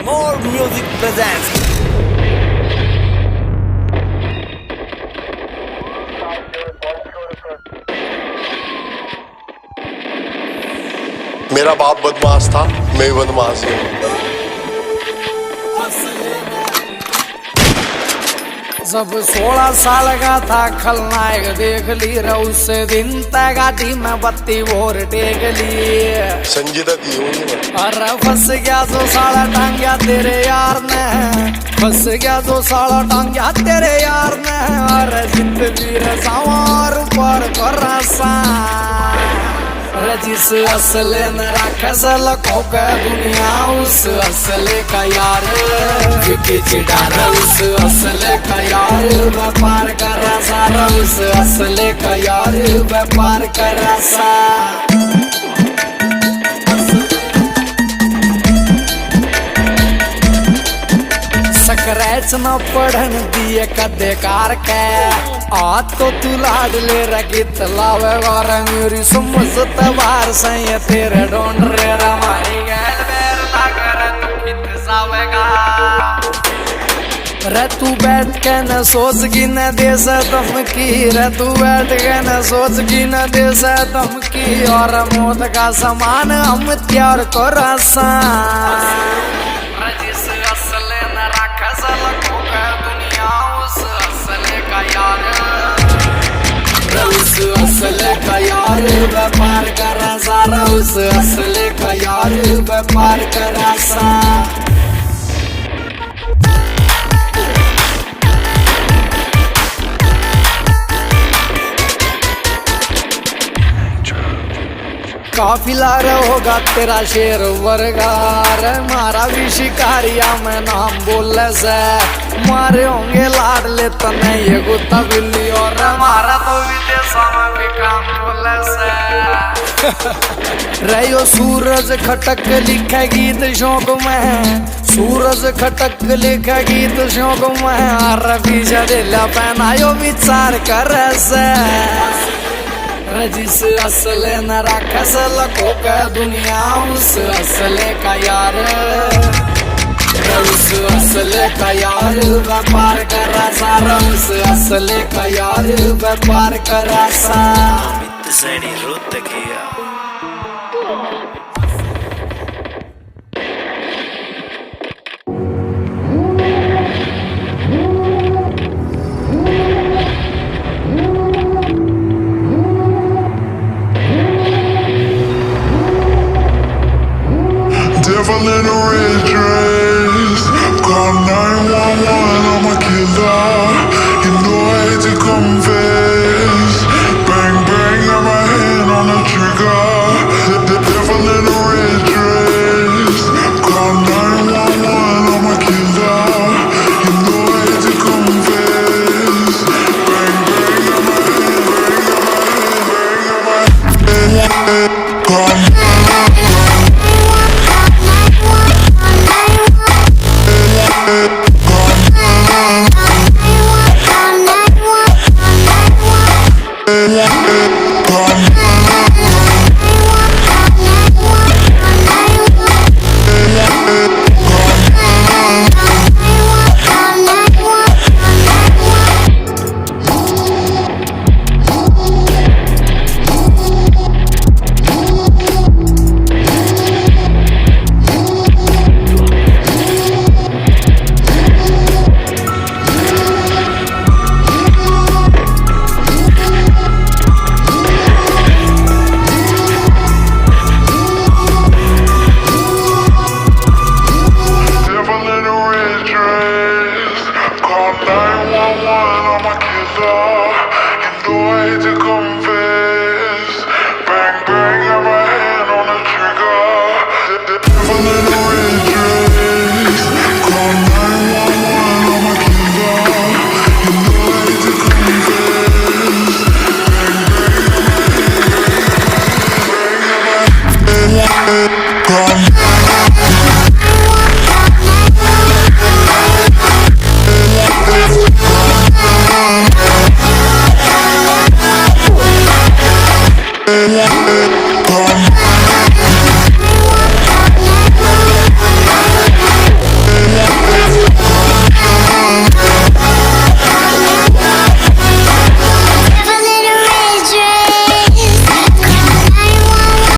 More Music presents. मेरा बाप बदमाश था, मैं भी बदमाश हूँ। जब 16 साल का था खलनायक देख ली रे उस दिन तक गाड़ी में बत्ती और टेक ली। संजीदा दी होंगी। अरे फंस गया जो साला टांग्या तेरे यार ने, फंस गया जो साला टांग्या तेरे यार ने। अरे जित वीर सवार पर करसा जिस असले न रखे सलखों का दुनिया उस असले का यार विकी चिड़ारा उस असले का यार व्यापार कर सारा उस असले का यार व्यापार कर सा। स्क्रैच न पढ़न दिए कदे कार के आज तो तू लाड ले रगित लावे वार मेरी समझत बार सही तेरे ढूंढ रे हमारी गैल बेर ना कर तू कित सावेगा। रे तू बैठ के न सोच की न दे से धमकी, रे तू बैठ के न सोच की न दे से धमकी। और मौत का समान हम त्यार को रसा जिस असले न रखा सलखों का दुनिया उस असले का यार, उस असले का यार व्यापार करा सारा उस असले का यार व्यापार करा सा। काफिला होगा तेरा शेर वर्गार मारा भी शिकारिया में नाम बोले से मारे होंगे लाड ले तने ये गुत्ता बिल्ली और मारा तो विदेशों में भी काम बोले से। रहो सूरज खटक लिखा गीत शौक में, सूरज खटक लिखा गीत शौक में। अरबी जदेला पहनायो विचार कर से जिस असले न रखा सलखों का दुनिया उस असले का यार, उस असले का यार व्यापार करा सारा उस असले का यार व्यापार करा सा।